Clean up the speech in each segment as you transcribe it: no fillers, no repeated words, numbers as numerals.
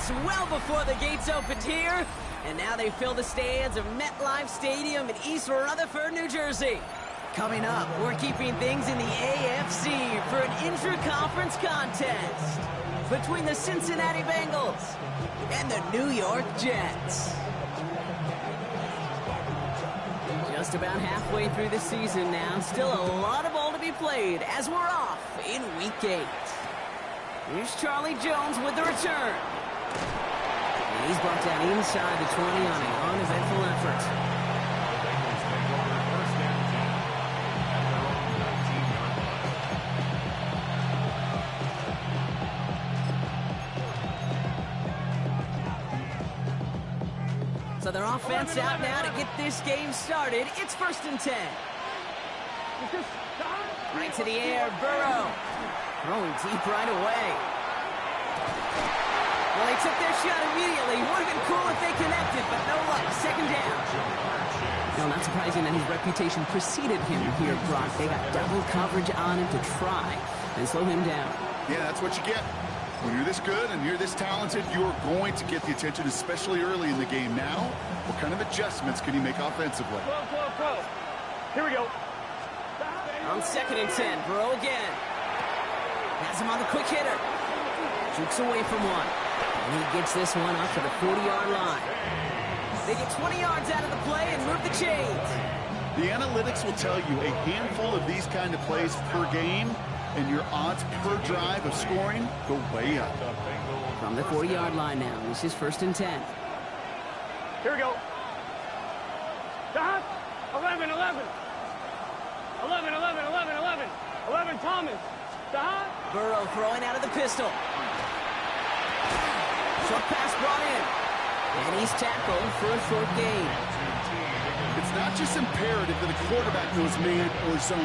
fans well before the gates opened here, and now they fill the stands of MetLife Stadium in East Rutherford, New Jersey. Coming up, we're keeping things in the AFC for an intra-conference contest between the Cincinnati Bengals and the New York Jets. Just about halfway through the season now, still a lot of ball to be played as we're off in Week 8. Here's Charlie Jones with the return. And he's brought down inside the 20 on an uneventful effort. So their offense out now to get this game started. It's 1st and 10. Right to the air, Burrow. Throwing deep right away. Well, they took their shot immediately. Would have been cool if they connected, but no luck. 2nd down. No, not surprising that his reputation preceded him here, Brock. They got double coverage on him to try and slow him down. Yeah, that's what you get. When you're this good and you're this talented, you're going to get the attention, especially early in the game. Now, what kind of adjustments can you make offensively? Here we go. On 2nd and 10, Burrow again. Has him on the quick hitter. Jukes away from one. And he gets this one up to the 40-yard line. They get 20 yards out of the play and move the chains. The analytics will tell you a handful of these kind of plays per game, and your odds per drive of scoring go way up. From the 40-yard line now, this is 1st and 10. Here we go. 11, Thomas. Burrow throwing out of the pistol. Short pass brought in. And he's tackled for a short gain. It's not just imperative that a quarterback knows man or zone.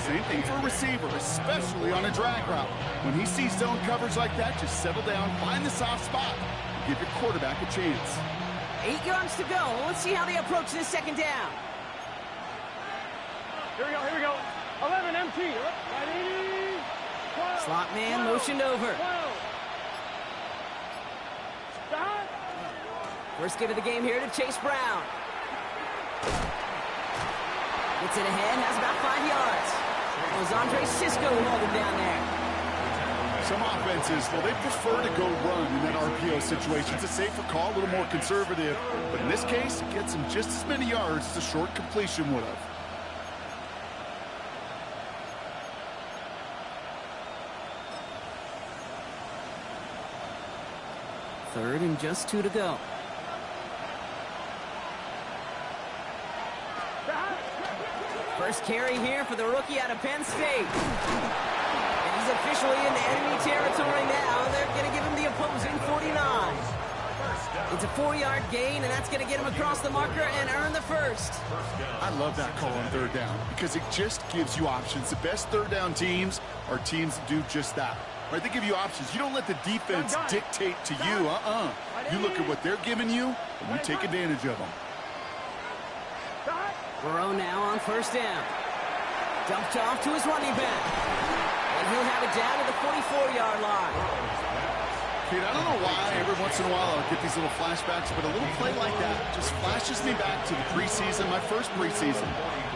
Same thing for a receiver, especially on a drag route. When he sees zone coverage like that, just settle down, find the soft spot, and give your quarterback a chance. 8 yards to go. Let's see how they approach this 2nd down. Here we go. 11 MT. Ready? 12, Slot man 12, motioned over. 12. Stop. First get of the game here to Chase Brown. Gets it ahead, has about 5 yards. It was Andre Cisco who held him down there. Some offenses, well, they prefer to go run in that RPO situation. It's a safer call, a little more conservative. But in this case, it gets him just as many yards as a short completion would have. Third and just 2 to go. First carry here for the rookie out of Penn State. And he's officially in the enemy territory now. They're going to give him the opposing 49. It's a 4-yard gain, and that's going to get him across the marker and earn the first. I love that call on 3rd down because it just gives you options. The best 3rd down teams are teams that do just that. Right? They give you options. You don't let the defense dictate to you. You look at what they're giving you, and you take advantage of them. Burrow now on 1st down. Dumped off to his running back. And he'll have it down to the 44-yard line. Pete, I don't know why every once in a while I'll get these little flashbacks, but a little play like that just flashes me back to the preseason, my first preseason.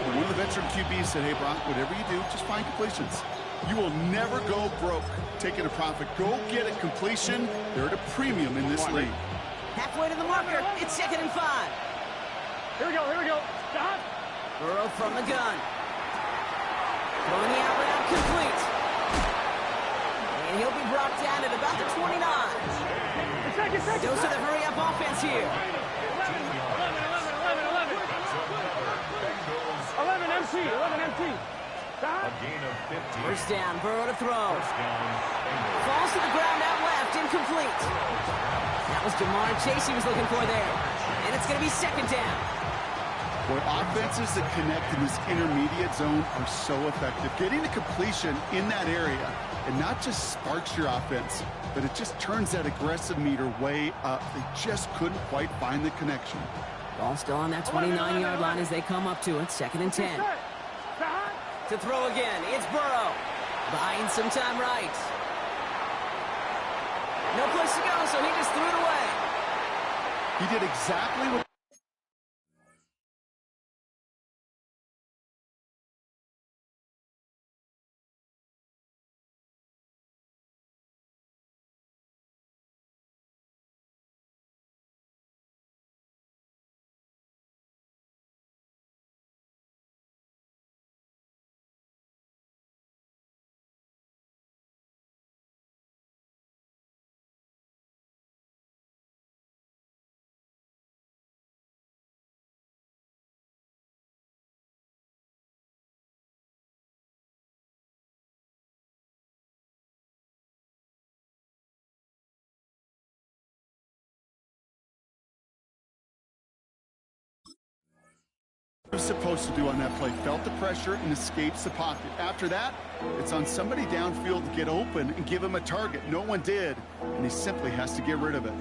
When one of the veteran QBs said, hey, Brock, whatever you do, just find completions. You will never go broke taking a profit. Go get a completion. They're at a premium in this league. Halfway to the marker. It's 2nd and 5. Here we go. Stop. Burrow from the gun. Throwing the out route complete. And he'll be brought down at about the 29. Dose of the hurry-up offense here. 11 MT. Stop. First down, Burrow to throw. Falls to the ground out left, incomplete. That was Jamar Chase he was looking for there. And it's going to be 2nd down. Boy, offenses that connect in this intermediate zone are so effective. Getting a completion in that area, and not just sparks your offense, but it just turns that aggressive meter way up. They just couldn't quite find the connection. Ball still on that 29-yard line as they come up to it. 2nd and 10. To throw again, it's Burrow. Buying some time right. No place to go, so he just threw it away. He did exactly what he was supposed to do on that play. Felt the pressure and escapes the pocket. After that, it's on somebody downfield to get open and give him a target. No one did, and he simply has to get rid of it.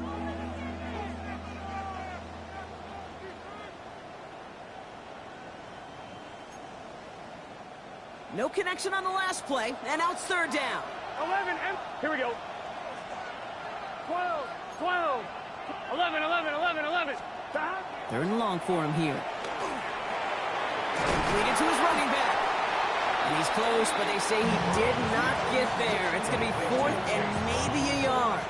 No connection on the last play, and now it's third down. 11, here we go. 12, 12, 11, 11, 11, 11. Third and long for him here. Completed to his running back. And he's close, but they say he did not get there. It's going to be fourth and maybe a yard.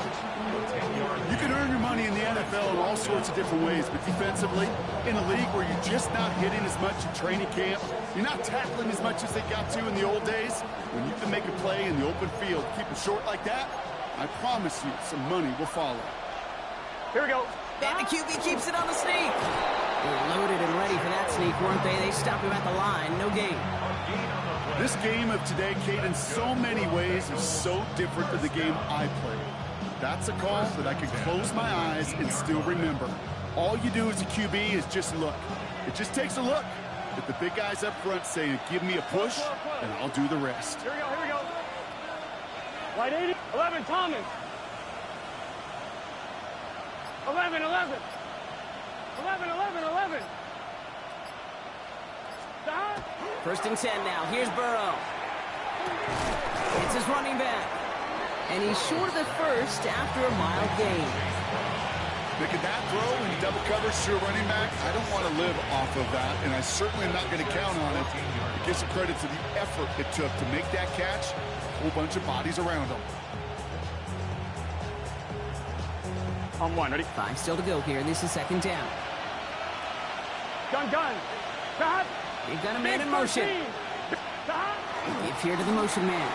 You can earn your money in the NFL in all sorts of different ways, but defensively, in a league where you're just not hitting as much in training camp, you're not tackling as much as they got to in the old days, when you can make a play in the open field, keep it short like that, I promise you some money will follow. Here we go. And the QB keeps it on the sneak. They were loaded and ready for that sneak, weren't they? They stopped him at the line. No gain. This game of today, Kate, in so many ways is so different than the game I played. That's a call that I can close my eyes and still remember. All you do as a QB is just look. It just takes a look at the big guys up front saying, give me a push, and I'll do the rest. Here we go, here we go. White 80, 11, Thomas. 11, 11. 11, 11, 11. Stop. First and 10 now. Here's Burrow. It's his running back. And he's short of the first after a mild gain. Making that throw in double coverage to a running back, I don't want to live off of that, and I certainly am not going to count on it. It gives some credit to the effort it took to make that catch. A whole bunch of bodies around him. On one, ready? 5 still to go here. This is second down. Gun, gun. Stop. They've got a man in motion. Stop. Give here to the motion man.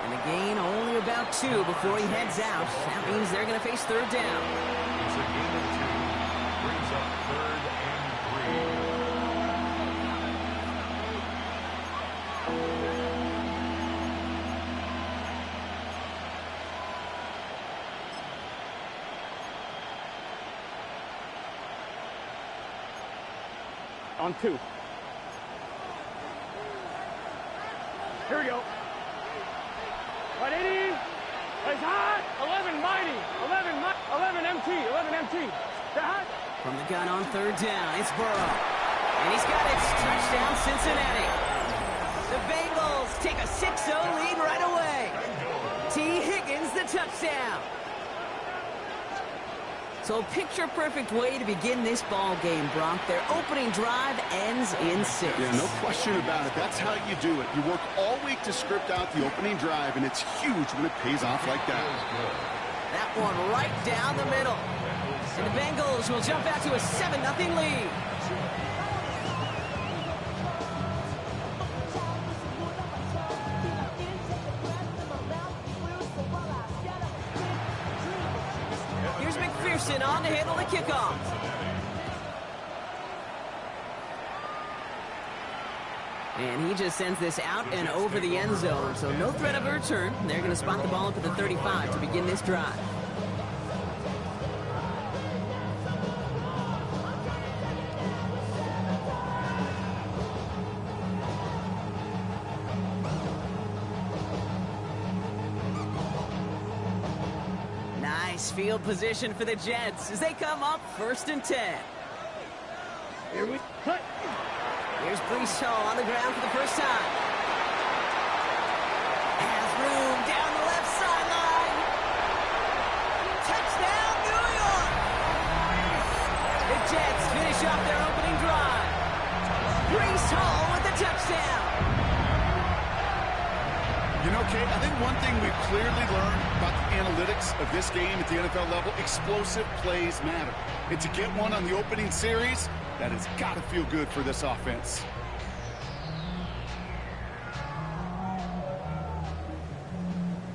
And a gain only about 2 before he heads out. That means they're going to face third down. It's a gain of 2. Brings up third and 3. On 2. Here we go. White 80. It's hot. 11 mighty. 11 MT. 11 MT. They're hot. From the gun on third down, it's Burrow. And he's got it. Touchdown, Cincinnati. The Bengals take a 6-0 lead right away. T. Higgins, the touchdown. So a picture-perfect way to begin this ball game, Brock. Their opening drive ends in 6. Yeah, no question about it. That's how you do it. You work all week to script out the opening drive, and it's huge when it pays off like that. That one right down the middle. And the Bengals will jump out to a 7-0 lead. Here's McPherson on to handle the kickoff. And he just sends this out and over the end zone. So no threat of a return. They're going to spot the ball up at the 35 to begin this drive. Nice field position for the Jets as they come up 1st and 10. Here we cut. Here's Brees Hall on the ground for the first time. Has room down the left You know, Kate, I think one thing we've clearly learned about the analytics of this game at the NFL level, explosive plays matter. And to get one on the opening series, that has got to feel good for this offense.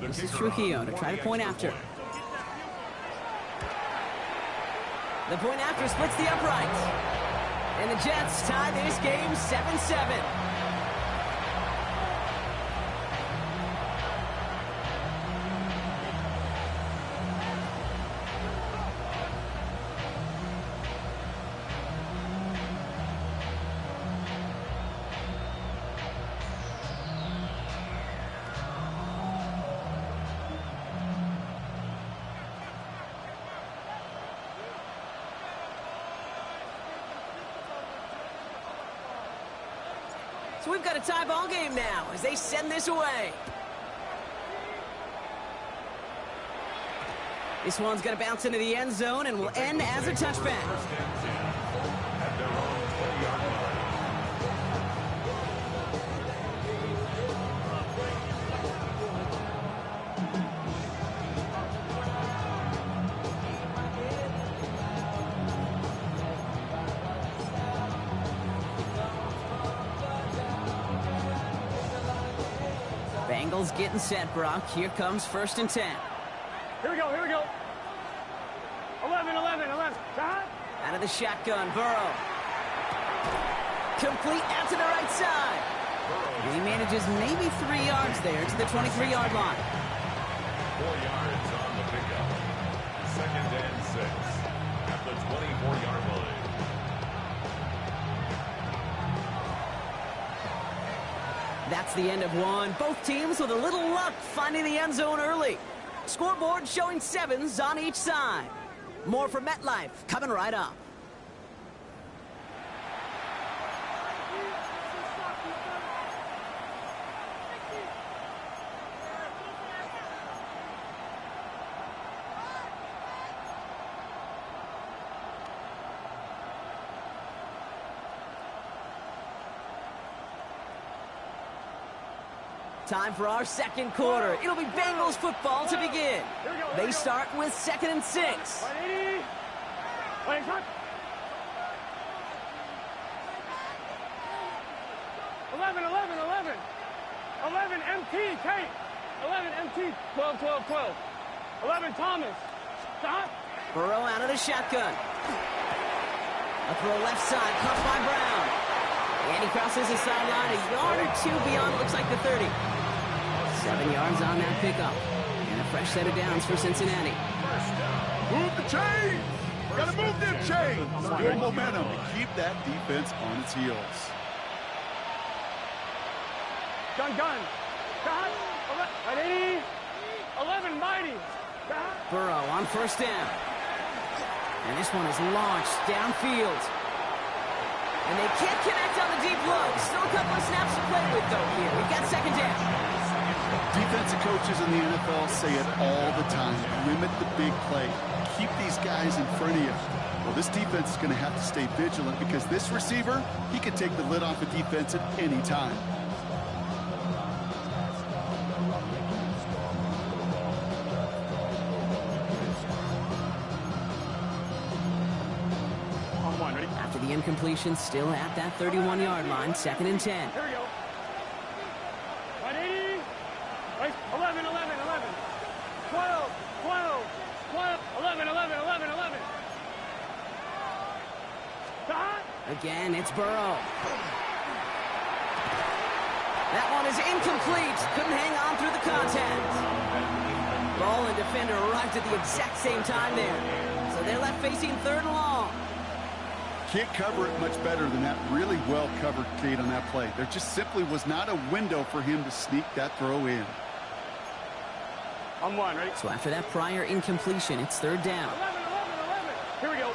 This is Trujillo to try to point after. The point after splits the uprights. And the Jets tie this game 7-7. So we've got a tie ball game now as they send this away. This one's going to bounce into the end zone and will end as a touchback. Bengals getting set, Brock. Here comes 1st and 10. Here we go, here we go. 11. Out of the shotgun, Burrow. Complete out to the right side. He manages maybe 3 yards there to the 23-yard line. 4 yards on the pickup. 2nd and 6 at the 24-yard line. That's the end of one. Both teams with a little luck finding the end zone early. Scoreboard showing 7s on each side. More from MetLife coming right up. Time for our second quarter. It'll be Bengals football to begin. They start with 2nd and 6. 11 MT, Kate. 11 MT. 12. 11 Thomas. Stop. Burrow out of the shotgun. A throw left side, caught by Brown. And he crosses the sideline a yard or 2 beyond, looks like the 30. 7 yards on that pickup. And a fresh set of downs for Cincinnati. Move the chains! Gotta move them chains! Good momentum to keep that defense on its heels. Gun. Got. 11 mighty. Got. Burrow on 1st down. And this one is launched downfield. And they can't connect on the deep look. Still a couple of snaps to play with, though, here. We've got 2nd down. Defensive coaches in the NFL say it all the time. Limit the big play. Keep these guys in front of you. Well, this defense is going to have to stay vigilant because this receiver, he can take the lid off a defense at any time. After the incompletion, still at that 31-yard line, 2nd and 10. Here we go. 180. 11. 12. 11. Stop. Again, it's Burrow. That one is incomplete. Couldn't hang on through the contact. Ball and defender arrived at the exact same time there. So they're left facing 3rd and long. Can't cover it much better than that. Really well covered, Kate, on that play. There just simply was not a window for him to sneak that throw in. On 1, ready? So after that prior incompletion, it's 3rd down. 11. Here we go.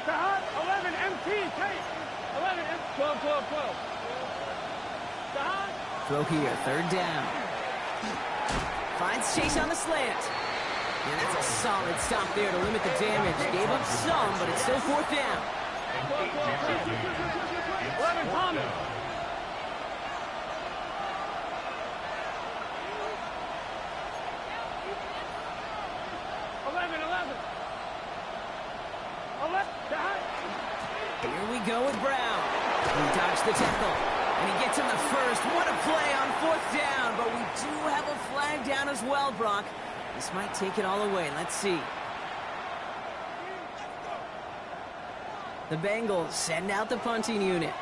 11 MT, Kate. 11 M. 12. Throw here, 3rd down. Finds Chase on the slant. And that's a solid stop there to limit the damage. Gave up some, but it's still 4th down. 11 Thomas. Here we go with Brown. He dodged the tackle, and he gets him the first. What a play on 4th down, but we do have a flag down as well, Brock. This might take it all away. Let's see. The Bengals send out the punting unit.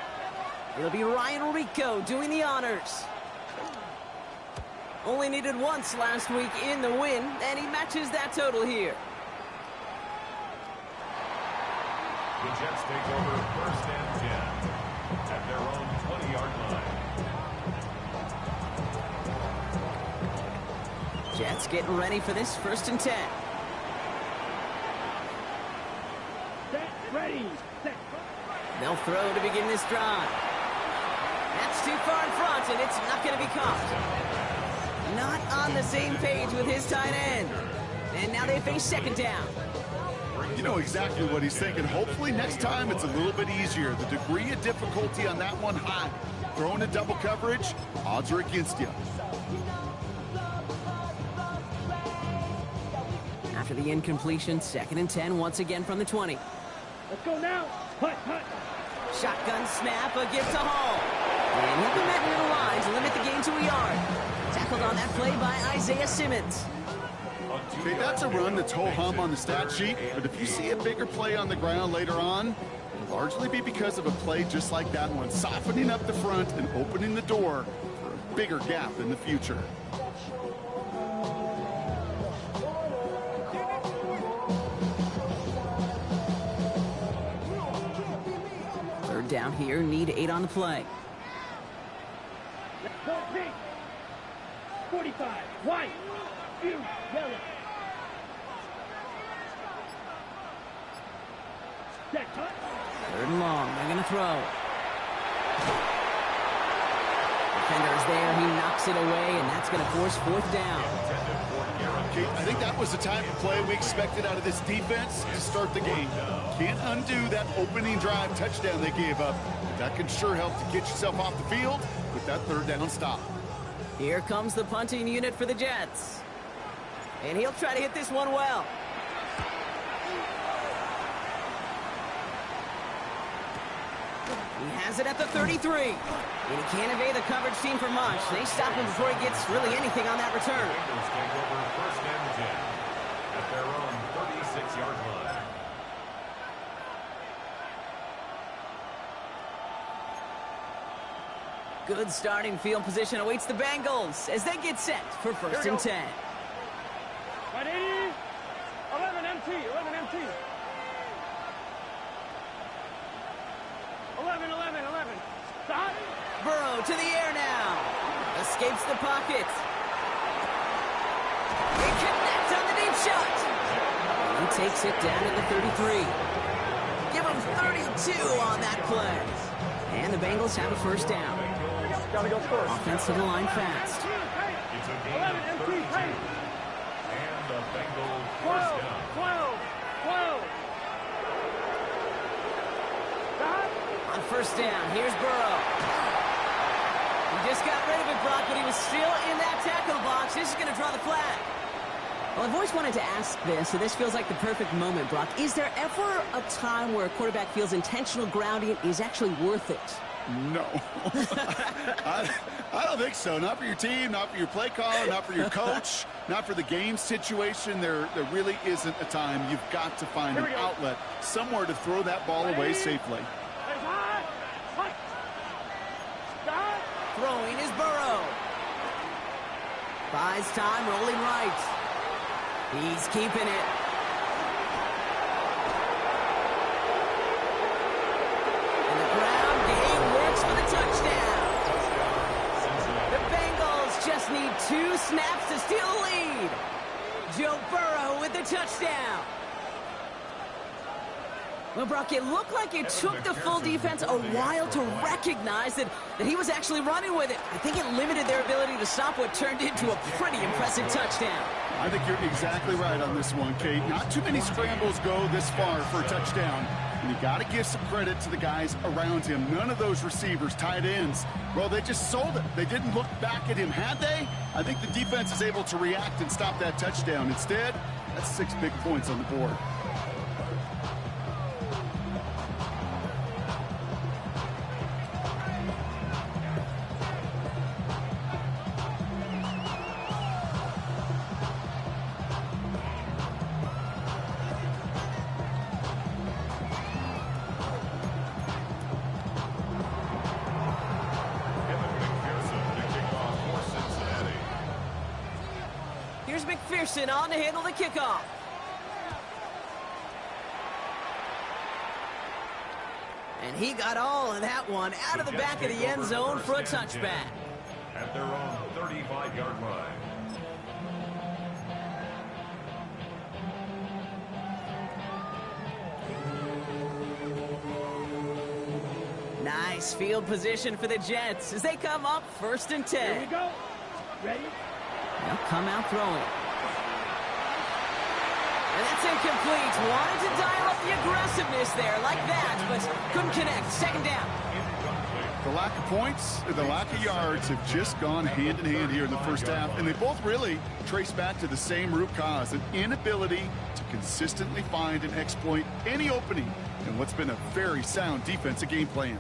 It'll be Ryan Rico doing the honors. Only needed once last week in the win, and he matches that total here. The Jets take over 1st and 10 at their own 20-yard line. Jets getting ready for this 1st and 10. Set, ready, set. They'll throw to begin this drive. That's too far in front, and it's not going to be caught. Not on the same page with his tight end. And now they face 2nd down. You know exactly what he's thinking. Hopefully next time it's a little bit easier. The degree of difficulty on that one high. Throwing a double coverage, odds are against you. After the incompletion, 2nd and 10 once again from the 20. Let's go now. Hut, hut. Shotgun snap, a give to Hall. And he'll be met near the line to limit the gain to a yard. Tackled on that play by Isaiah Simmons. Okay, that's a run that's ho-hum on the stat sheet, but if you see a bigger play on the ground later on, it'll largely be because of a play just like that one, softening up the front and opening the door for a bigger gap in the future. Third down here, need 8 on the play. Go pink. 45, white, blue, yellow. Set, hut. 3rd and long, they're going to throw. Defender's there, he knocks it away, and that's going to force 4th down. Okay, I think that was the type of play we expected out of this defense to start the game. Can't undo that opening drive touchdown they gave up, but that can sure help to get yourself off the field with that 3rd down stop. Here comes the punting unit for the Jets. And he'll try to hit this one well. He has it at the 33. And he can't evade the coverage team for much. They stop him before he gets really anything on that return. Bengals take over 1st and 10 at their own 36-yard line. Good starting field position awaits the Bengals as they get set for 1st and 10. Right 80. 11 MT, 11 MT. 11, 11, 11. Stop. Burrow to the air now. Escapes the pocket. He connects on the deep shot. And he takes it down to the 33. Give him 32 on that play. And the Bengals have a 1st down. Gotta go first. Offense to the line fast. It's a gain 11 of MT, 13. hey. And the Bengals 12, 1st down. 12, 12. Stop. On 1st down, here's Burrow. He just got rid of it, Brock, but he was still in that tackle box. This is going to draw the flag. Well, I've always wanted to ask this, so this feels like the perfect moment, Brock. Is there ever a time where a quarterback feels intentional grounding is actually worth it? No. I don't think so. Not for your team, not for your play caller, not for your coach, not for the game situation. There really isn't a time. You've got to find an outlet, somewhere to throw that ball away safely. Throwing is Burrow. Buys time, rolling right. He's keeping it. And the ground game works for the touchdown. The Bengals just need 2 snaps to steal the lead. Joe Burrow with the touchdown. Well, Brock, it looked like it took the full defense a while to recognize that he was actually running with it. I think it limited their ability to stop what turned into a pretty impressive touchdown. I think you're exactly right on this one, Kate. Not too many scrambles go this far for a touchdown. And you got to give some credit to the guys around him. None of those receivers, tight ends, well, they just sold it. They didn't look back at him, had they? I think the defense is able to react and stop that touchdown. Instead, that's 6 big points on the board. Here's McPherson on to handle the kickoff. And he got all of that one out of the back of the end zone for a touchback. At their own 35-yard line. Nice field position for the Jets as they come up 1st and 10. Here we go. Ready? They'll come out throwing. And that's incomplete. Wanted to dial up the aggressiveness there like that, but couldn't connect. 2nd down. The lack of points and the lack of yards have just gone hand in hand here in the first half, and they both really trace back to the same root cause, an inability to consistently find and exploit any opening in what's been a very sound defensive game plan.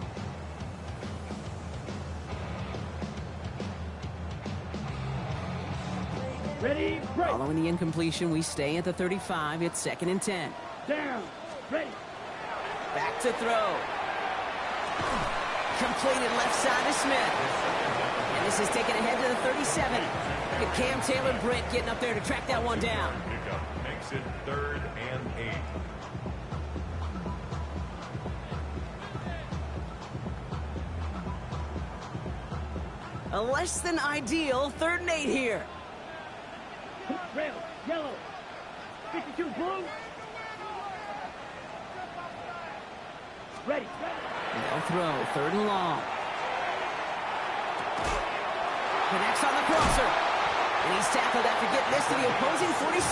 Ready? Break. Following the incompletion, we stay at the 35. It's 2nd and 10. Down. Ready. Back to throw. Completed left side to Smith. And this is taken ahead to the 37. Look at Cam Taylor-Britt getting up there to track that one down. Pickup makes it 3rd and 8. A less than ideal 3rd and 8 here. Rail. Yellow. 52 blue. Ready. They'll throw 3rd and long. Connects on the crosser. And he's tackled after getting this to the opposing 46.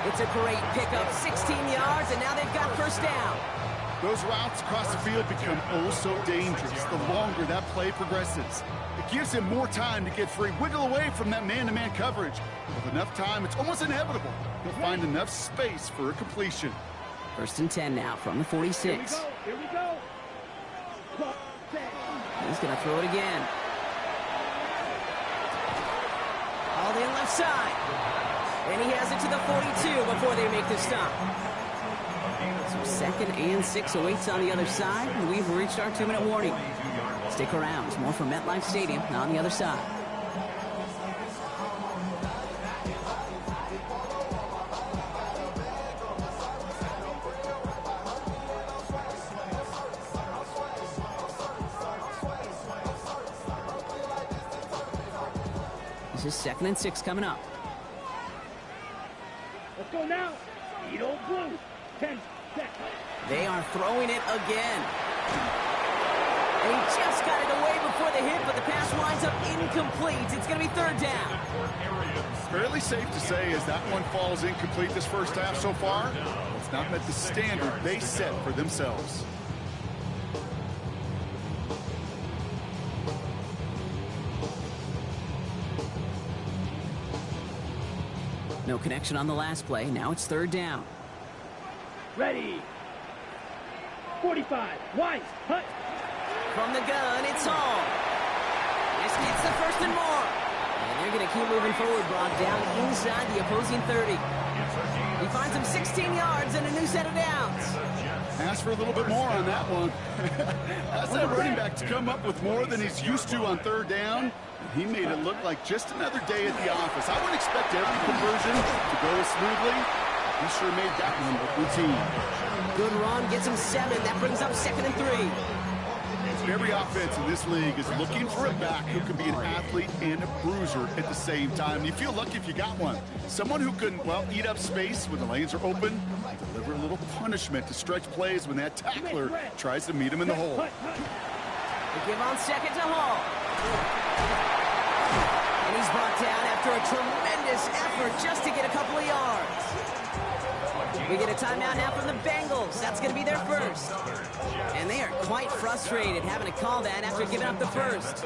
It's a great pickup, 16 yards, and now they've got 1st down. Those routes across the field become oh so dangerous the longer that play progresses. It gives him more time to get free, wiggle away from that man-to-man coverage. With enough time, it's almost inevitable. He'll find enough space for a completion. 1st and 10 now from the 46. Here we go. He's going to throw it again. All in left side. And he has it to the 42 before they make the stop. So 2nd and 6 awaits on the other side, and we've reached our 2-minute warning. Stick around. More from MetLife Stadium on the other side. This is 2nd and 6 coming up. Let's go now. Eat old blue. 10 seconds. They are throwing it again. And he just got it away before the hit, but the pass winds up incomplete. It's going to be 3rd down. Fairly safe to say as that one falls incomplete this first half so far, it's not met the standard they set for themselves. No connection on the last play. Now it's 3rd down. Ready. 45. Wise. Hut. From the gun, it's Hall. This gets the 1st and more. And they're going to keep moving forward, Brock, down inside the opposing 30. He finds him 16 yards and a new set of downs. Ask for a little bit more on that one. Ask that running back to come up with more than he's used to on 3rd down. He made it look like just another day at the office. I wouldn't expect every conversion to go as smoothly. He sure made that one look routine. Good run, gets him 7. That brings up 2nd and 3. Every offense in this league is looking for a back who can be an athlete and a bruiser at the same time. You feel lucky if you got one. Someone who can, well, eat up space when the lanes are open, deliver a little punishment to stretch plays when that tackler tries to meet him in the hole. They give on 2nd to Hall. And he's brought down after a tremendous effort just to get a couple of yards. We get a timeout now from the Bengals. That's going to be their 1st. And they are quite frustrated having to call that after giving up the 1st.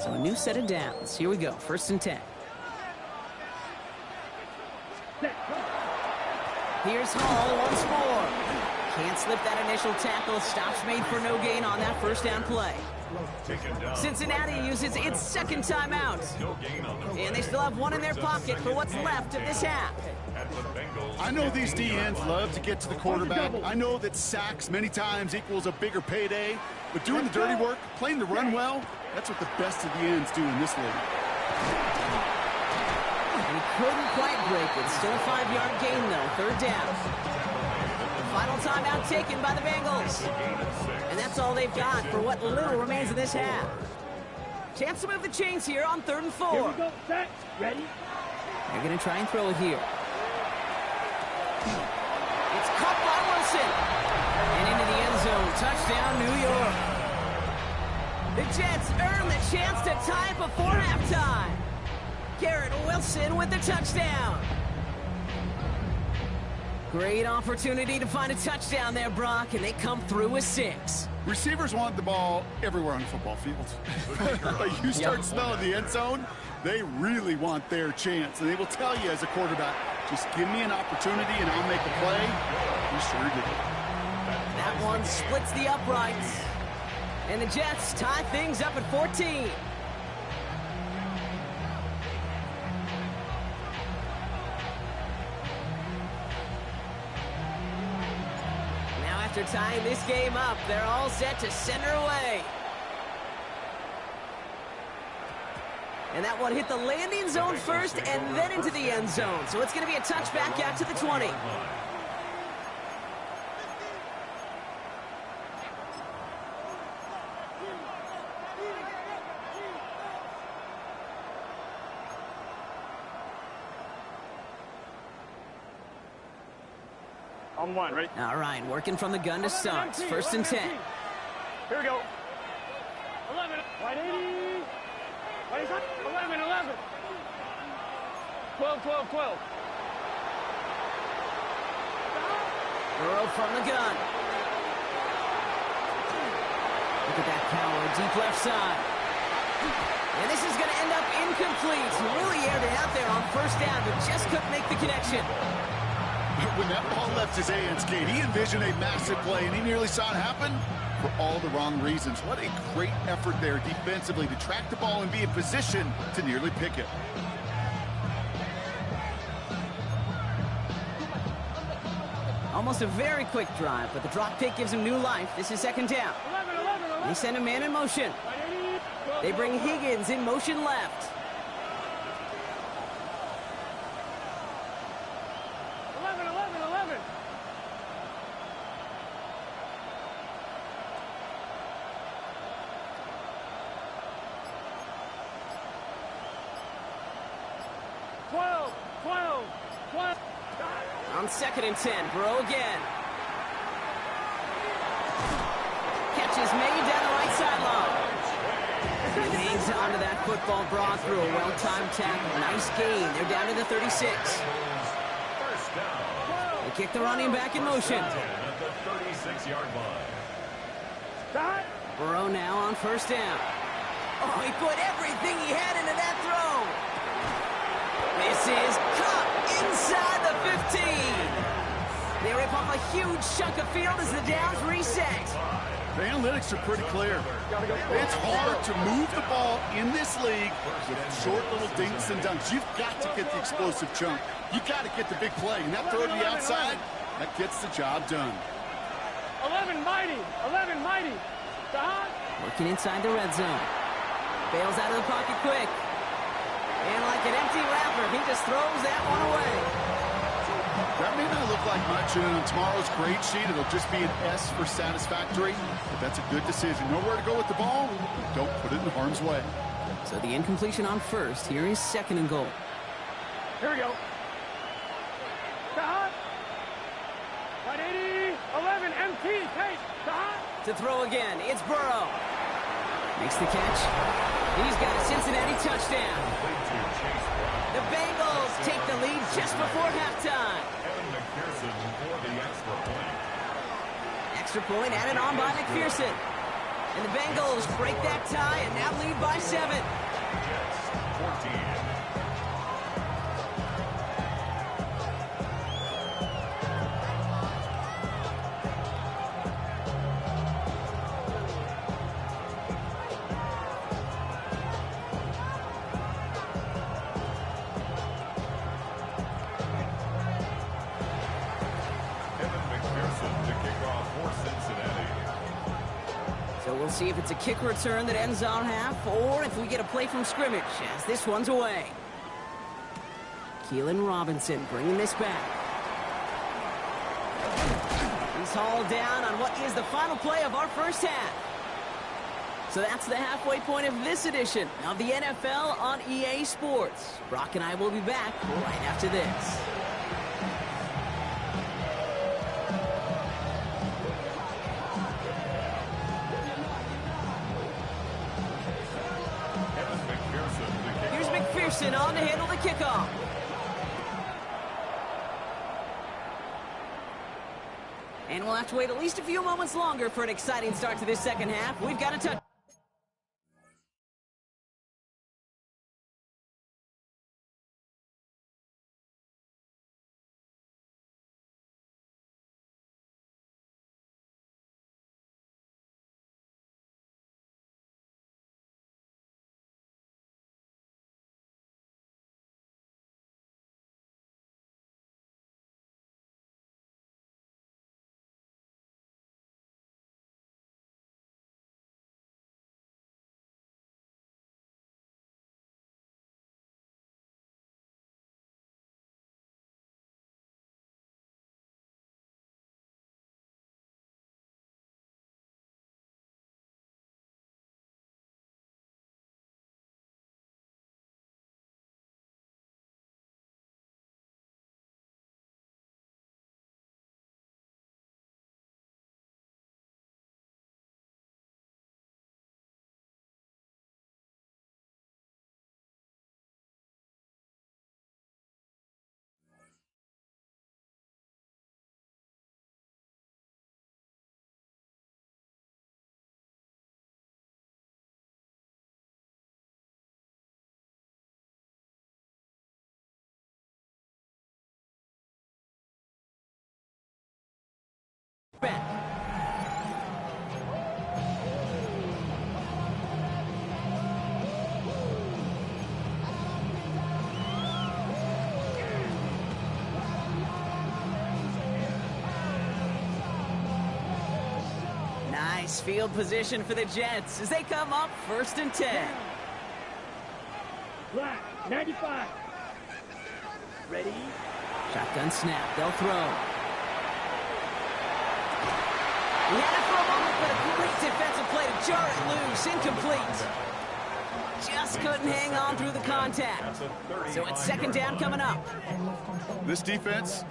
So a new set of downs. Here we go. 1st and 10. Here's Hall once more. Can't slip that initial tackle. Stops made for no gain on that first down play. Cincinnati uses its second timeout. And they still have one in their pocket for what's left of this half. I know these D-ends love to get to the quarterback. I know that sacks many times equals a bigger payday. But doing the dirty work, playing the run well, that's what the best of the ends do in this league. He couldn't quite break it. Still a 5-yard gain, though. Third down. The final timeout taken by the Bengals. And that's all they've got for what little remains of this half. Chance to move the chains here on 3rd and 4. Here we go. Set. Ready? They're going to try and throw it here. It's caught by Wilson. And into the end zone. Touchdown, New York. The Jets earn the chance to tie it before halftime. Garrett Wilson with the touchdown. Great opportunity to find a touchdown there, Brock, and they come through with 6. Receivers want the ball everywhere on the football field. You start smelling the end zone, they really want their chance. And they will tell you as a quarterback, just give me an opportunity and I'll make a play. He sure did. That one splits the uprights. And the Jets tie things up at 14. Now after tying this game up, they're all set to send her away. And that one hit the landing zone first and then into the end zone. So it's going to be a touchback out to the 20. On 1, ready? All right, working from the gun to start. 1st and 10. Here we go. 11. Wide 80. Wide 11, 11. 12, 12, 12. Burrow from the gun. Look at that power, deep left side. And this is going to end up incomplete. Really aired it out there on 1st down, but just couldn't make the connection. When that ball left his hands, Kate, he envisioned a massive play, and he nearly saw it happen for all the wrong reasons. What a great effort there defensively to track the ball and be in position to nearly pick it. Almost a very quick drive, but the drop pick gives him new life. This is 2nd down. 11, 11, 11. They send a man in motion. They bring Higgins in motion left. 11, 11, 11. On 2nd and 10, Burrow again. Catch is made down the right sideline. He hangs onto that football, Brock, through a well-timed tackle. Nice gain. They're down to the 36. They kick the running back in motion. At the 36-yard line. Burrow now on 1st down. Oh, he put everything he had into that throw. This is caught inside the 15. They rip off a huge chunk of field as the downs reset. The analytics are pretty clear. It's hard to move the ball in this league with short little dinks and dunks. You've got to get the explosive chunk. You've got to get the big play. And that throw to the outside, that gets the job done. 11 mighty. 11 mighty. Working inside the red zone. Bails out of the pocket quick. And like an empty wrapper, he just throws that one away. That may not look like much, and on tomorrow's grade sheet, it'll just be an S for satisfactory, but that's a good decision. Know where to go with the ball, don't put it in harm's way. So the incompletion on 1st. Here is 2nd and goal. Here we go. Right 80, 11, MT, Kate. To throw again, it's Burrow. Makes the catch. He's got a Cincinnati touchdown. The Bengals take the lead just before halftime. Extra point added on by McPherson. And the Bengals break that tie and now lead by 7. So we'll see if it's a kick return that ends our half, or if we get a play from scrimmage, as this one's away. Keelan Robinson bringing this back. He's hauled down on what is the final play of our first half. So that's the halfway point of this edition of the NFL on EA Sports. Brock and I will be back right after this. Here's McPherson on to handle the kickoff. And we'll have to wait at least a few moments longer for an exciting start to this second half. We've got a touch. Nice field position for the Jets as they come up 1st and 10. Black, 95. Ready? Shotgun snap. They'll throw. He had it for a moment, but a great defensive play to jar it loose. Incomplete. Just couldn't hang on through the contact. So it's 2nd down coming up. This defense,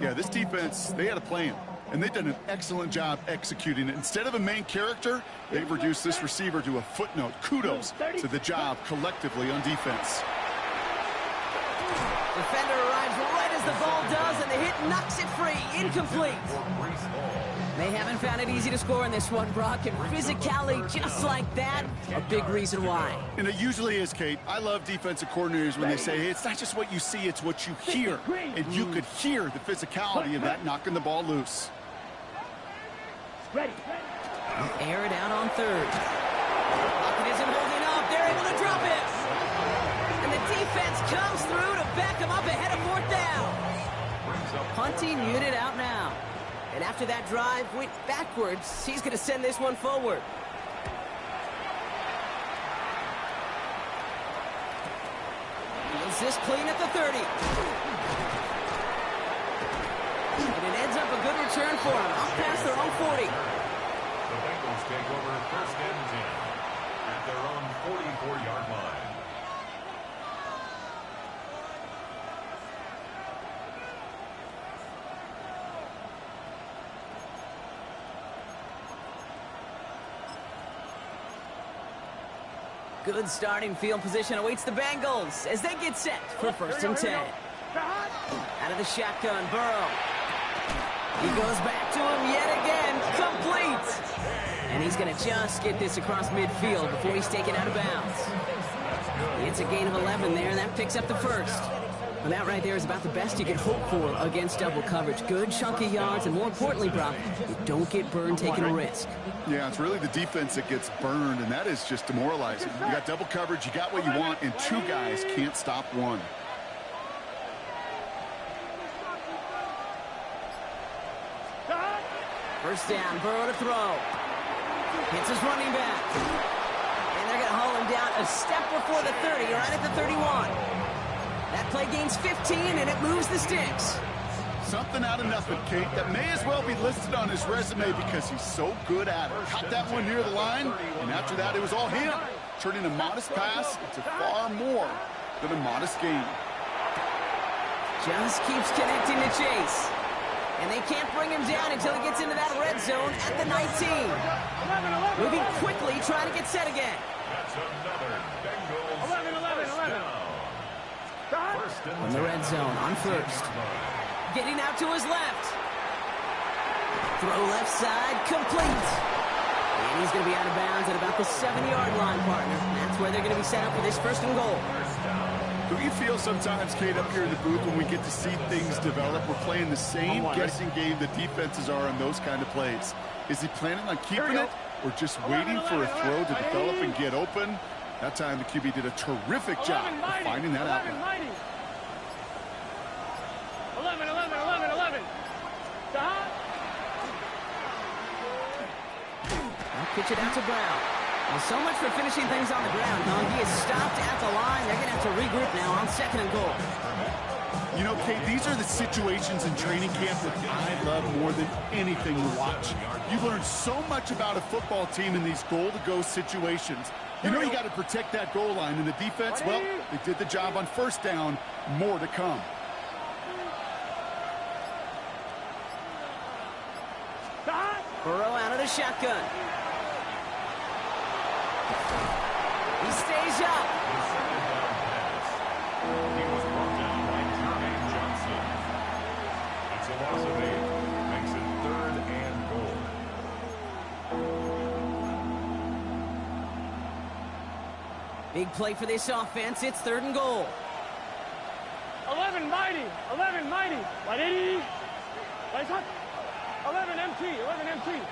they had a plan. And they've done an excellent job executing it. Instead of a main character, they've reduced this receiver to a footnote. Kudos to the job collectively on defense. Defender arrives right as the ball does, and the hit knocks it free. Incomplete. They haven't found it easy to score in this one, Brock, and physicality just like that, a big reason why. And it usually is, Kate. I love defensive coordinators when they say, hey, it's not just what you see, it's what you hear. And you could hear the physicality of that knocking the ball loose. Ready. Air it out on 3rd. Pocket isn't holding up. They're able to drop it. And the defense comes through to back them up ahead of 4th down. Punting unit out now. And after that drive went backwards, he's going to send this one forward. Is this clean at the 30? And it ends up a good return for him. Off past their own 40. The Bengals take over 1st and 10 at their own 44-yard line. Good starting field position awaits the Bengals as they get set for 1st and 10. Out of the shotgun, Burrow. He goes back to him yet again, complete. And he's going to just get this across midfield before he's taken out of bounds. It's a gain of 11 there, and that picks up the 1st. And that right there is about the best you can hope for against double coverage. Good chunky yards, and more importantly, Brock, you don't get burned taking a risk. Yeah, it's really the defense that gets burned, and that is just demoralizing. You got double coverage, you got what you want, and 2 guys can't stop one. First down, Burrow to throw. Hits his running back. And they're going to haul him down a step before the 30, right at the 31. That play gains 15, and it moves the sticks. Something out of nothing, Kate, that may as well be listed on his resume because he's so good at it. Caught that one near the line, and after that, it was all him. Turning a modest pass into far more than a modest gain. Just keeps connecting to Chase. And they can't bring him down until he gets into that red zone at the 19. Moving quickly, trying to get set again. That's another Bengals 11. From the red zone on first. Getting out to his left. Throw left side, complete. And he's going to be out of bounds at about the 7-yard line, partner. That's where they're going to be set up for this 1st and goal. Do you feel sometimes, Kate, up here in the booth when we get to see things develop, we're playing the same guessing game the defenses are on those kind of plays? Is he planning on keeping it or just waiting for a throw to develop and get open? That time the QB did a terrific job of finding that outlet. 11. Stop. I'll pitch it out to Brown. Well, so much for finishing things on the ground, huh? He is stopped at the line. They're going to have to regroup now on 2nd and goal. You know, Kate, these are the situations in training camp that I love more than anything to watch. You learn so much about a football team in these goal-to-go situations. You know you got to protect that goal line, and the defense, well, they did the job on 1st down. More to come. Burrow out of the shotgun. He stays up. He was brought down by Jermaine Johnson. It's a loss of 8. Makes it 3rd and goal. Big play for this offense. It's 3rd and goal. 11 mighty. 180. Nice hot. 11 MT. 11 MT.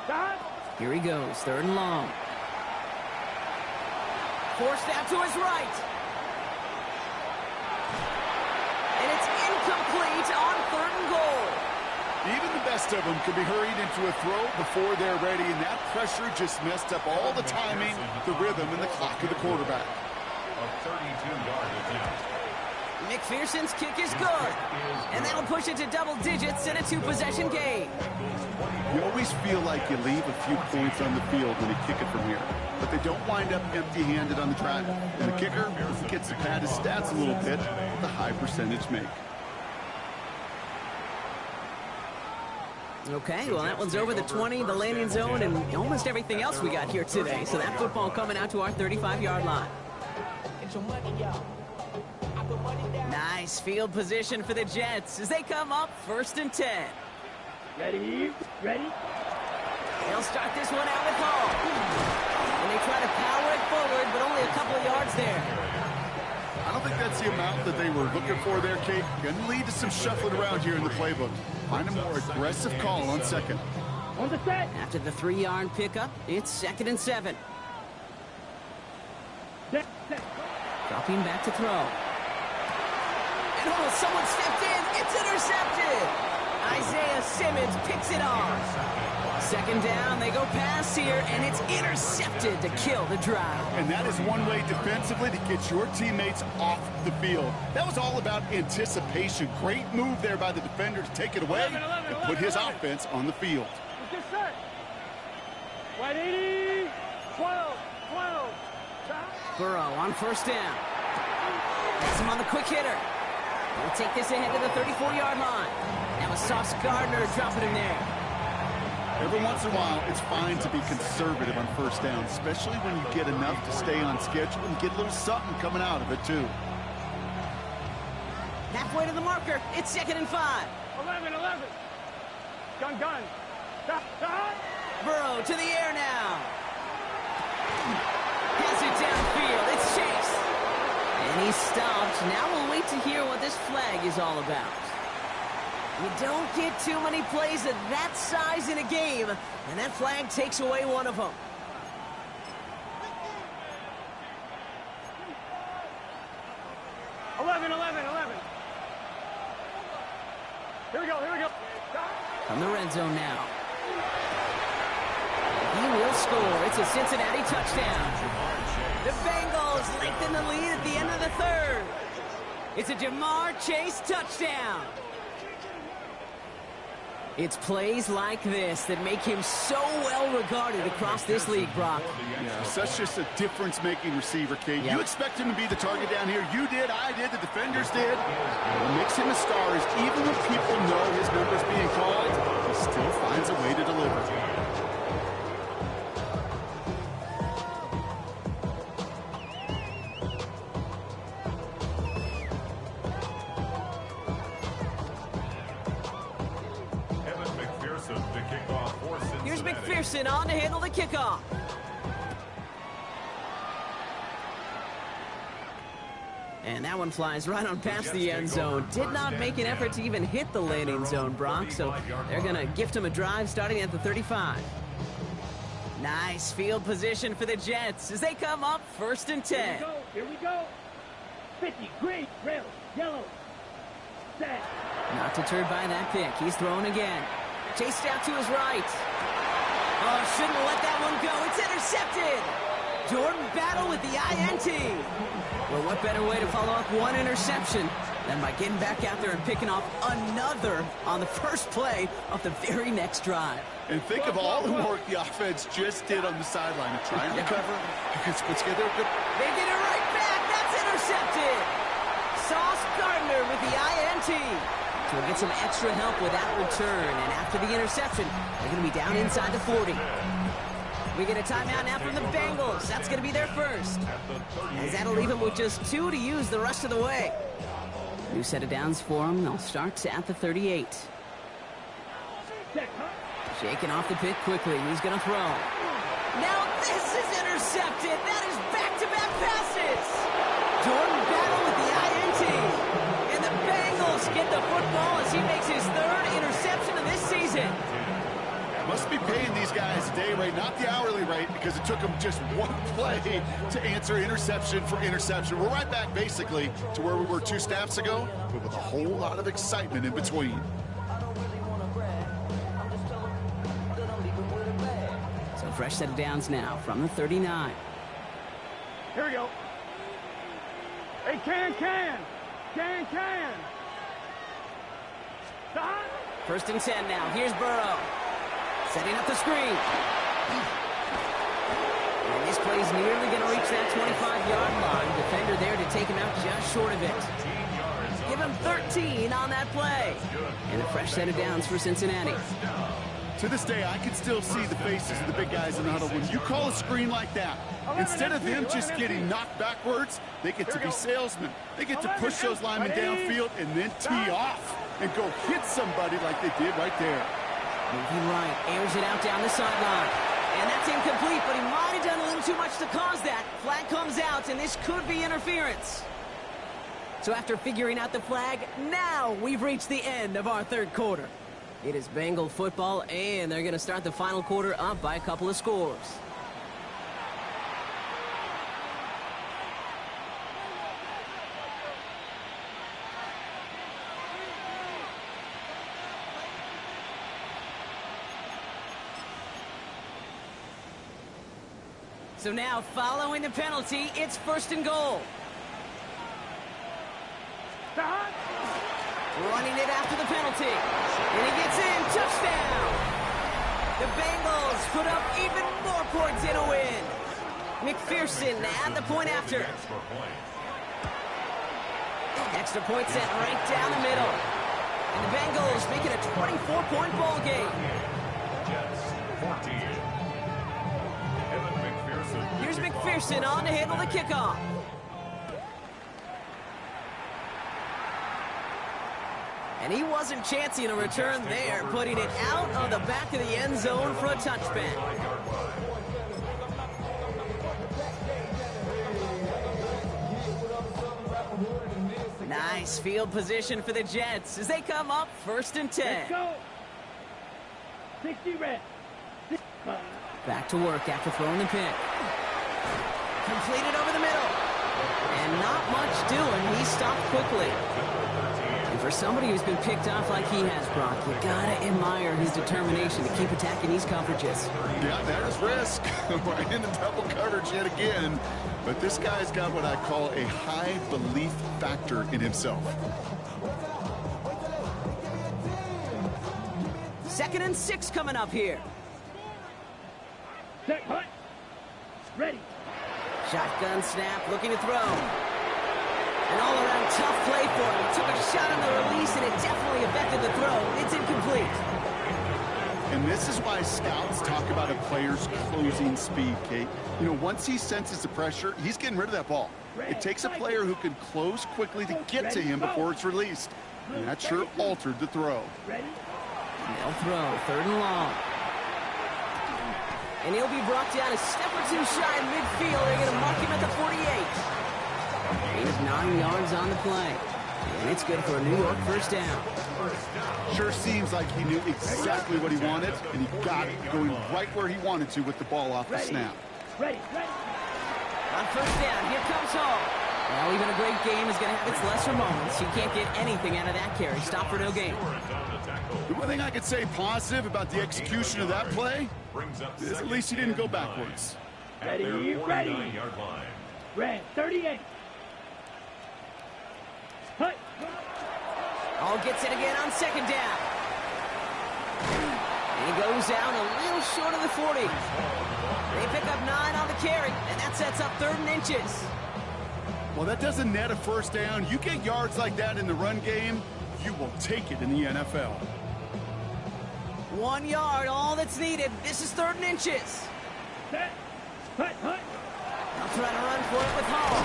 Dot. Here he goes, 3rd and long. Forced out to his right. And it's incomplete on 3rd and goal. Even the best of them could be hurried into a throw before they're ready, and that pressure just messed up all the timing, the rhythm, and the clock of the quarterback. A 32-yard attempt. McPherson's kick is good. And that'll push it to double digits in a 2-possession game. You always feel like you leave a few points on the field when you kick it from here. But they don't wind up empty-handed on the track. And the kicker gets to pad his stats a little bit with a high percentage make. Okay, well, that one's over the 20, the landing zone, and almost everything else we got here today. So that football coming out to our 35-yard line. Nice field position for the Jets as they come up 1st and 10. Ready? They'll start this one out with Hall. And they try to power it forward, but only a couple of yards there. I don't think that's the amount that they were looking for there, Kate. Going to lead to some shuffling around here in the playbook. Find a more aggressive call on 2nd. On the set. After the 3-yard pickup, it's 2nd and 7. Dropping back to throw. And oh, someone stepped in. It's intercepted. Isaiah Simmons picks it off. 2nd down, they go pass here, and it's intercepted to kill the drive. And that is one way defensively to get your teammates off the field. That was all about anticipation. Great move there by the defender to take it away and put his offense on the field. Get set. 180. 12. Burrow on 1st down. Has him on the quick hitter. We'll take this ahead to the 34-yard line. Now a Sauce Gardner dropping him there. Every once in a while, it's fine to be conservative on 1st down, especially when you get enough to stay on schedule and get a little something coming out of it, too. Halfway to the marker. It's 2nd and 5. 11. Gun. Stop. Burrow to the air now. Has it downfield. It's Chase. And he's stopped. Now we'll wait to hear what this flag is all about. You don't get too many plays of that size in a game, and that flag takes away one of them. Here we go. From the red zone now. He will score. It's a Cincinnati touchdown. The Bengals lengthen the lead at the end of the third. It's a Jamar Chase touchdown. It's plays like this that make him so well regarded across this league, Brock. Yeah, such just a difference-making receiver, Kate. Yep. You expect him to be the target down here. You did, I did, the defenders did. What makes him a star is even when people know his number's being called, he still finds a way to deliver. Here's McPherson on to handle the kickoff. And that one flies right on past the end zone. Did not make an effort to even hit the landing zone, Brock, so they're going to gift him a drive starting at the 35. Nice field position for the Jets as they come up 1st and 10. Here we go. 50, green, red, yellow, set. Not deterred by that pick. He's thrown again. Chased out to his right. Oh, shouldn't have let that one go. It's intercepted. Jordan Battle with the INT. Well, what better way to follow up one interception than by getting back out there and picking off another on the first play of the very next drive. And think of all the work the offense just did on the sideline to try and recover. Because put together a good... They get it right back. That's intercepted. Sauce Gardner with the INT. So we'll get some extra help with that return. And after the interception, they're going to be down inside the 40. We get a timeout now from the Bengals. That's going to be their first. As that'll leave them with just 2 to use the rest of the way. New set of downs for them. They'll start at the 38. Shaking off the pick quickly. He's going to throw. Now this is intercepted. That is back-to-back passes. Jordan Battle with the INT. And the Bengals get the football as he makes his 3rd interception of this season. Must be paying these guys a day rate, not the hourly rate, because it took them just one play to answer interception for interception. We're right back, basically, to where we were 2 snaps ago, but with a whole lot of excitement in between. So fresh set of downs now from the 39. Here we go. Hey, can. Stop. 1st and 10 now. Here's Burrow. Setting up the screen. And this play's nearly going to reach that 25-yard line. Defender there to take him out just short of it. Give him 13 on that play. And a fresh set of downs for Cincinnati. To this day, I can still see the faces of the big guys in the huddle. When you call a screen like that, instead of them just getting knocked backwards, they get to be salesmen. They get to push those linemen downfield and then tee off and go hit somebody like they did right there. Moving right, airs it out down the sideline. And that's incomplete, but he might have done a little too much to cause that. Flag comes out, and this could be interference. So after figuring out the flag, now we've reached the end of our 3rd quarter. It is Bengal football, and they're going to start the final quarter up by a couple of scores. So now, following the penalty, it's 1st and goal. Stop. Running it after the penalty. And he gets in. Touchdown. The Bengals put up even more points in a win. McPherson at the point after. Extra point set right down the middle. And the Bengals make it a 24-point ball game. Here's McPherson on to handle the kickoff. And he wasn't chancing a return there, putting it out of the back of the end zone for a touchback. Nice field position for the Jets as they come up 1st and 10. Let's go. 60 red. Back to work after throwing the pick. Completed over the middle. And not much doing. He stopped quickly. And for somebody who's been picked off like he has, Brock, you gotta admire his determination to keep attacking these coverages. Yeah, there's risk. We're in the double coverage yet again. But this guy's got what I call a high belief factor in himself. 2nd and 6 coming up here. Set, hut. Ready. Shotgun snap, looking to throw. An all-around tough play for him. He took a shot on the release, and it definitely affected the throw. It's incomplete. And this is why scouts talk about a player's closing speed, Kate. You know, once he senses the pressure, he's getting rid of that ball. It takes a player who can close quickly to get to him before it's released. And that sure altered the throw. They'll throw, 3rd and long. And he'll be brought down a step or two shy of midfield. They're going to mark him at the 48. He's 9 yards on the play. And it's good for a New York first down. Sure seems like he knew exactly what he wanted, and he got it going right where he wanted to with the ball off the snap. Ready. On first down, here comes Hall. Well, even a great game is going to have its lesser moments. You can't get anything out of that carry. Stop for no gain. The one thing I could say positive about the execution of that play is at least he didn't go backwards. Ready. Red, 38. Hut. Hall gets it again on 2nd down. And he goes down a little short of the 40. They pick up 9 on the carry, and that sets up 3rd and inches. Well, that doesn't net a first down. You get yards like that in the run game, you will take it in the NFL. 1 yard, all that's needed. This is 3rd and inches. Set. Hut. They'll try to run for it with Hall.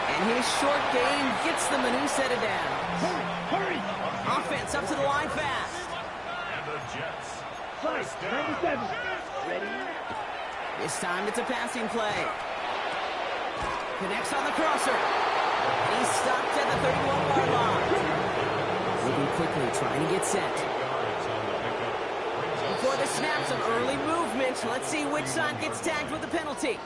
And his short game gets them a new set of downs. Hurry. Offense up to the line fast. And the Jets. First, 97. Ready. This time it's a passing play. Connects on the crosser. And he's stopped at the 31-yard line. Moving quickly, trying to get set. Before the snap, some early movement. Let's see which side gets tagged with the penalty.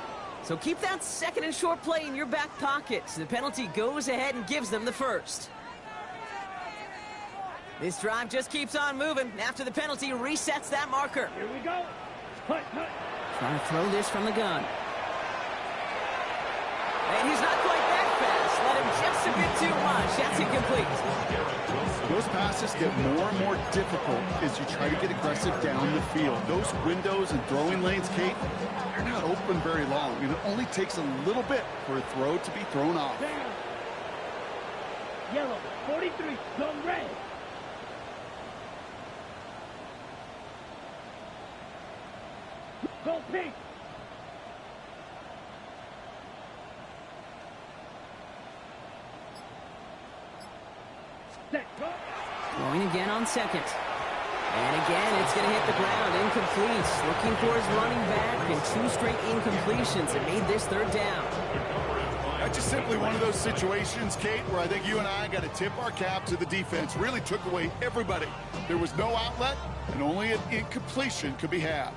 So keep that 2nd and short play in your back pocket. So the penalty goes ahead and gives them the first. This drive just keeps on moving. After the penalty, resets that marker. Here we go. Hut. Trying to throw this from the gun. And he's not quite that fast. Let him just a bit too much. That's incomplete. Those passes get more and more difficult as you try to get aggressive down the field. Those windows and throwing lanes, Kate, they're not open very long. And it only takes a little bit for a throw to be thrown off. Down. Yellow, 43. Go red. Go pink. Set. Go. Throwing again on 2nd. And again, it's going to hit the ground. Incomplete. Looking for his running back, and 2 straight incompletions. It made this 3rd down. That's just simply one of those situations, Kate, where I think you and I got to tip our cap to the defense. Really took away everybody. There was no outlet, and only an incompletion could be had.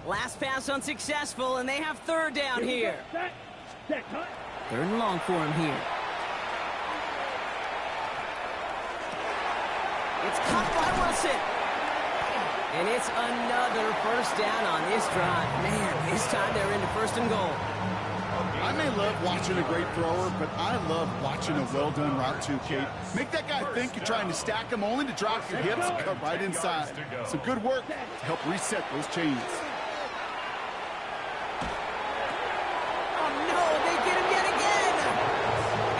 Last pass unsuccessful, and they have 3rd down here. Set. Hut. 3rd and long for him here. It's caught by Wilson. And it's another first down on this drive. Man, this time they're into 1st and goal. I may love watching a great thrower, but I love watching a well-done route too, Kate. Make that guy think you're trying to stack him only to drop your hips and cut right inside. Some good work to help reset those chains. Oh, no, they get him yet again.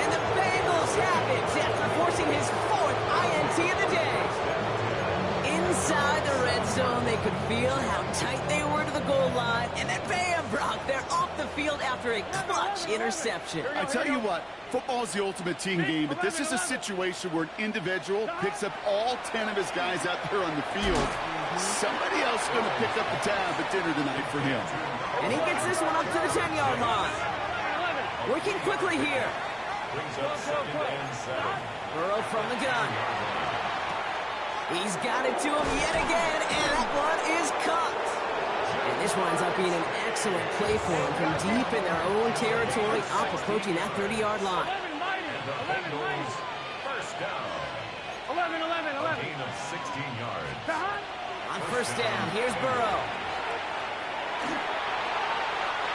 And the Bengals have it after forcing his 4th INT of the day. Inside the red zone, they could feel how tight they were to the goal line. And then bam, Brock, they're off the field after a clutch interception. I tell you what, football is the ultimate team game, but this is a situation where an individual picks up all 10 of his guys out there on the field. Somebody else is going to pick up the tab at dinner tonight for him. And he gets this one up to the 10-yard line. Working quickly here. Burrow from the gun. He's got it to him yet again, and that one is caught. And this winds up being an excellent play for them from deep in their own territory, up approaching that 30-yard line. 11 mighty. 11 mighty. First down. 11, 11, 11. Gain of 16 yards. On first down, here's Burrow.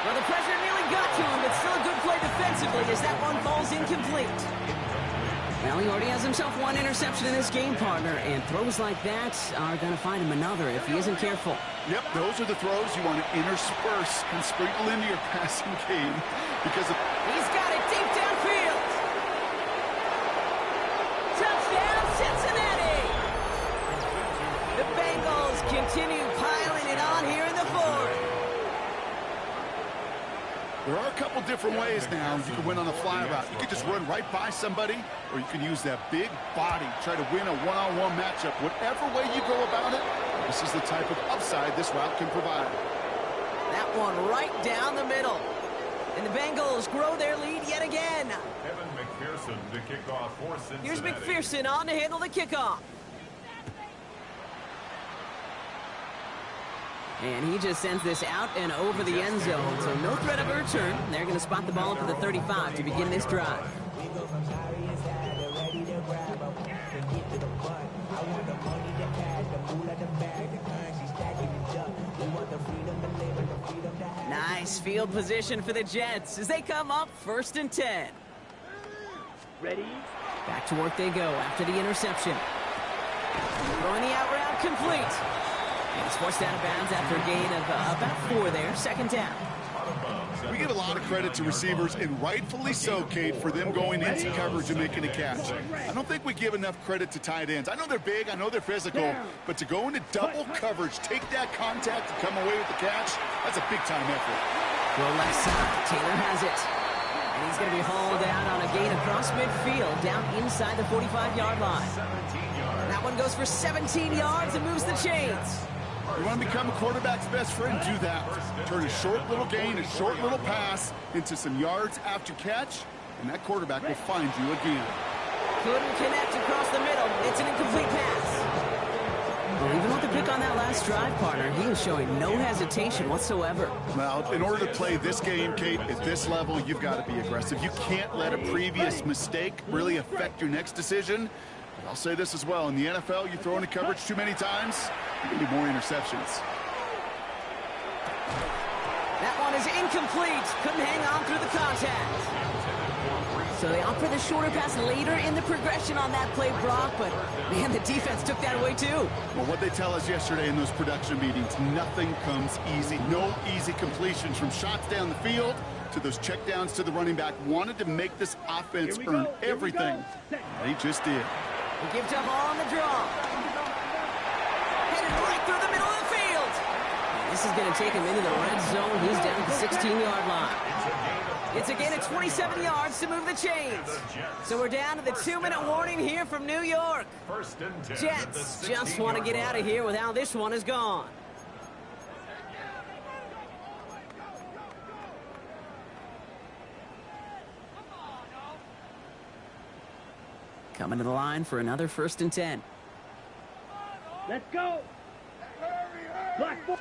Well, the pressure nearly got to him, but still a good play defensively as that one falls incomplete. Well, he already has himself one interception in this game, partner, and throws like that are going to find him another if he isn't careful. Yep, those are the throws you want to intersperse and sprinkle into your passing game because of... He's got it deep downfield. Touchdown, Cincinnati! The Bengals continue piling it on here in the fourth. There are a couple different ways now you can win on a fly route. You can just run right by somebody, or you can use that big body, try to win a one-on-one matchup. Whatever way you go about it, this is the type of upside this route can provide. That one right down the middle. And the Bengals grow their lead yet again. Kevin McPherson to kick off for Cincinnati. Here's McPherson on to handle the kickoff. And he just sends this out and over the end zone, so no threat of a return. They're going to spot the ball up to the 35 to begin this drive. Nice field position for the Jets as they come up 1st and 10. Ready? Back to work they go after the interception. Throwing the out route complete. And he's forced out of bounds after a gain of about 4 there. 2nd down. We give a lot of credit to receivers, and rightfully so, Kate, for them going into coverage and making a catch. I don't think we give enough credit to tight ends. I know they're big, I know they're physical, but to go into double coverage, take that contact, and come away with the catch, that's a big-time effort. Well, left side, Taylor has it. And he's going to be hauled out on a gain across midfield, down inside the 45-yard line. That one goes for 17 yards and moves the chains. You want to become a quarterback's best friend? Do that. Turn a short little gain, a short little pass into some yards after catch, and that quarterback will find you again. Couldn't connect across the middle. It's an incomplete pass. Well, even with the pick on that last drive, partner, he is showing no hesitation whatsoever. Well, in order to play this game, Kate, at this level, you've got to be aggressive. You can't let a previous mistake really affect your next decision. But I'll say this as well. In the NFL, you throw into coverage too many times, you need more interceptions. That one is incomplete. Couldn't hang on through the contact. So they opt for the shorter pass later in the progression on that play, Brock, but, man, the defense took that away, too. Well, what they tell us yesterday in those production meetings, nothing comes easy. No easy completions from shots down the field to those checkdowns to the running back. Wanted to make this offense earn everything. They just did. We give to Hall on the draw. Headed right through the middle of the field. And this is going to take him into the red zone. He's down at the 16-yard line. It's a gain of 27 yards to move the chains. So we're down to the 2-minute warning here from New York. Jets just want to get out of here with how this one is gone. Coming to the line for another 1st and 10. Let's go. Black ball.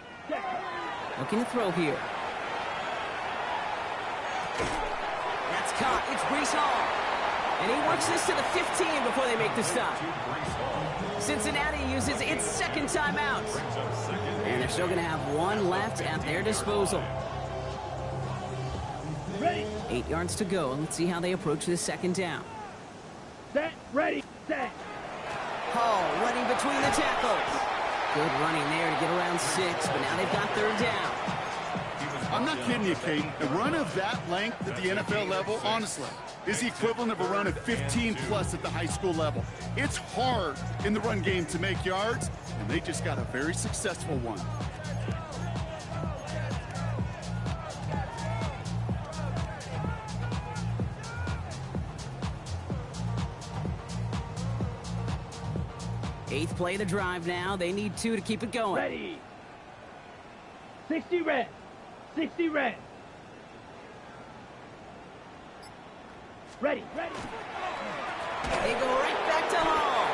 Looking to throw here. That's caught. It's Breece Hall. And he works this to the 15 before they make the stop. Cincinnati uses its 2nd timeout. And they're still going to have one left at their disposal. 8 yards to go. Let's see how they approach this 2nd down. Set, ready, set. Hall running between the tackles. Good running there to get around 6, but now they've got 3rd down. I'm not kidding you, Kate. A run of that length at the NFL level, honestly, is the equivalent of a run of 15-plus at the high school level. It's hard in the run game to make yards, and they just got a very successful one. Eighth play of the drive now. They need 2 to keep it going. Ready. 60 red. 60 red. Ready, ready. They go right back to Hall.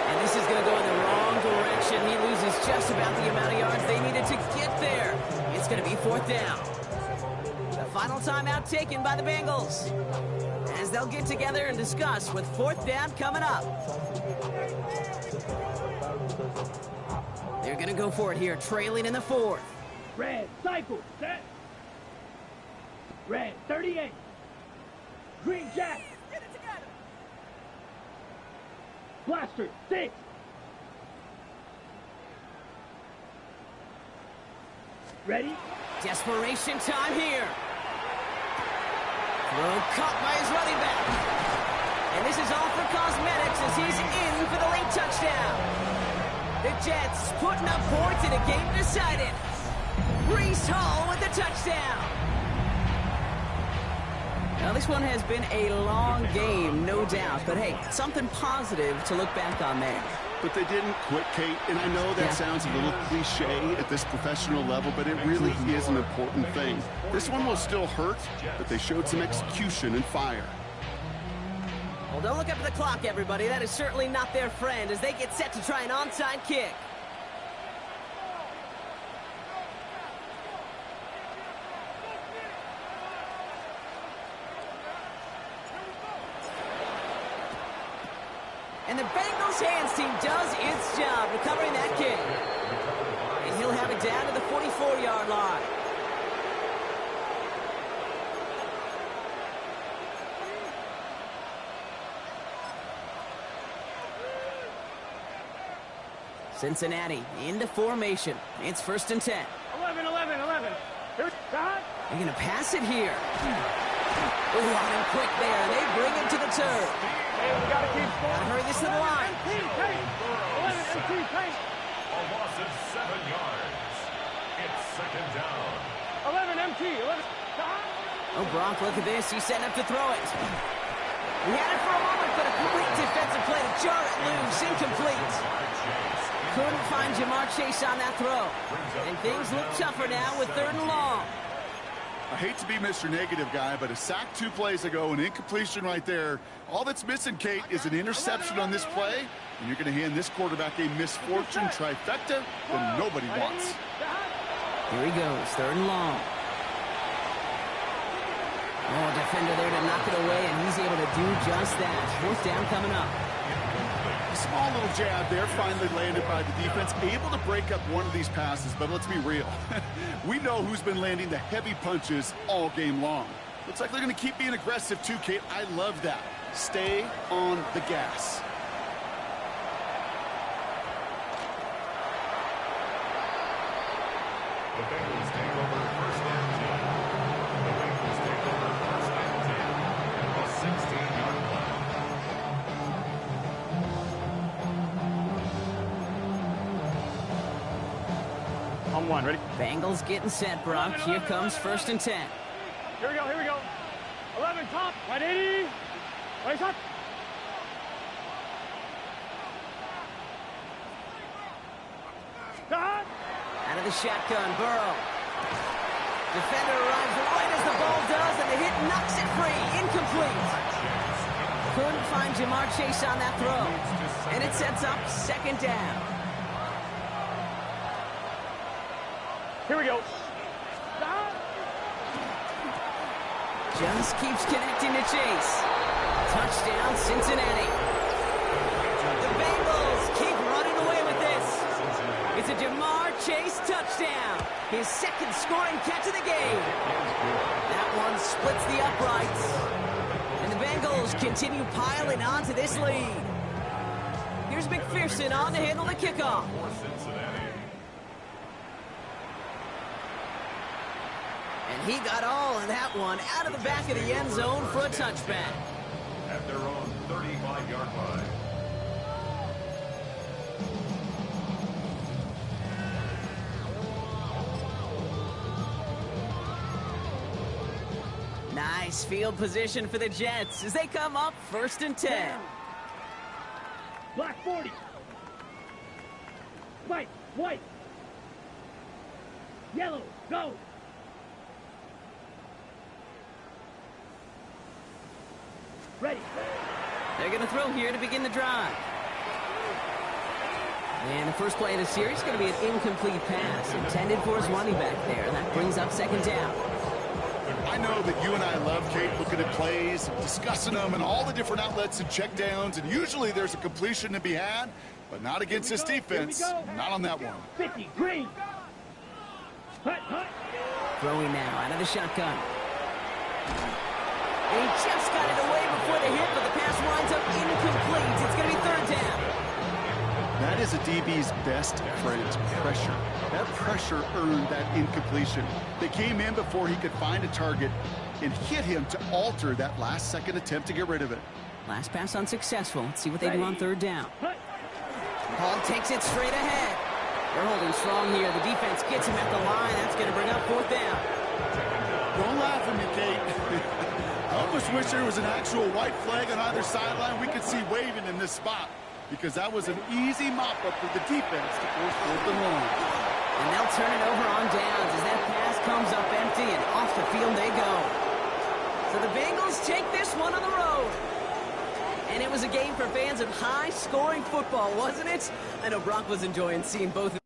And this is going to go in the wrong direction. He loses just about the amount of yards they needed to get there. It's going to be 4th down. Final timeout taken by the Bengals, as they'll get together and discuss with 4th down coming up. They're going to go for it here, trailing in the 4th. Red, cycle, set. Red, 38. Green Jack. Get it together. Blaster, 6. Ready? Desperation time here. Throw caught by his running back. And this is all for cosmetics as he's in for the late touchdown. The Jets putting up points in a game decided. Breece Hall with the touchdown. Now this one has been a long game, no doubt. But hey, something positive to look back on there. But they didn't quit, Kate, and I know that sounds a little cliche at this professional level, but it really is an important thing. This one will still hurt, but they showed some execution and fire. Well, don't look up at the clock, everybody. That is certainly not their friend as they get set to try an onside kick. And the Bengals hands team does its job recovering that kick. And he'll have it down to the 44-yard line. Cincinnati into formation. It's 1st and 10. 11. Here's Scott. They're going to pass it here. Oh, on him quick there. They bring him to the turf. Hey, we got to keep scoring. Gotta hurry this to the line. 11 MT, tank. A loss of 7 yards. It's 2nd down. 11 MT, 11. Scott. Oh, Bronk, look at this. He's setting up to throw it. He had it for a moment, but a great defensive play to jar it loose. Incomplete. Couldn't find Jamar Chase on that throw. And things look tougher now with 3rd and long. I hate to be Mr. Negative guy, but a sack 2 plays ago, an incompletion right there. All that's missing, Kate, is an interception on this play, and you're going to hand this quarterback a misfortune trifecta that nobody wants. Here he goes, 3rd and long. Oh, defender there to knock it away, and he's able to do just that. 4th down coming up. A small little jab there, finally landed by the defense, able to break up one of these passes, but let's be real. We know who's been landing the heavy punches all game long. Looks like they're going to keep being aggressive too, Kate. I love that. Stay on the gas. The Bengals take over 1st and 10. The Bengals take over 1st and 10 at the 16-yard line. On 1, ready? Bengals getting set, Brock. Here comes 1st and 10. Here we go. 11 top, 180. Right top. Scott. Out of the shotgun, Burrow. Defender arrives right as the ball does, and the hit knocks it free. Incomplete. Couldn't find Jamar Chase on that throw. And it sets up 2nd down. Here we go. Stop. Just keeps connecting to Chase. Touchdown, Cincinnati. The Bengals keep running away with this. It's a Jamar Chase touchdown. His 2nd scoring catch of the game. That one splits the uprights. And the Bengals continue piling on to this lead. Here's McPherson on to handle the kickoff. And he got all of that one out of the back of the end zone for a touchback. At their own 35-yard line. Nice field position for the Jets as they come up 1st and 10. Black 40. White. Yellow, go. Ready. They're going to throw here to begin the drive. And the first play of the series is going to be an incomplete pass intended for his running back there. And that brings up 2nd down. I know that you and I love, Kate, looking at plays, discussing them, and all the different outlets and checkdowns, and usually there's a completion to be had, but not against this defense. Not on that one. 50, green. Throwing now out of the shotgun. And he just got it away before the hit, but the pass winds up incomplete. It's going to be third down. That is a DB's best friend, pressure. That pressure earned that incompletion. They came in before he could find a target and hit him to alter that last-second attempt to get rid of it. Last pass unsuccessful. Let's see what they do on third down. Hall takes it straight ahead. They're holding strong here. The defense gets him at the line. That's going to bring up fourth down. Don't laugh at me, Kate. I almost wish there was an actual white flag on either sideline we could see waving in this spot, because that was an easy mop-up for the defense to force fourth and long. And they'll turn it over on downs as that pass comes up empty, and off the field they go. So the Bengals take this one on the road. And it was a game for fans of high-scoring football, wasn't it? I know Brock was enjoying seeing both of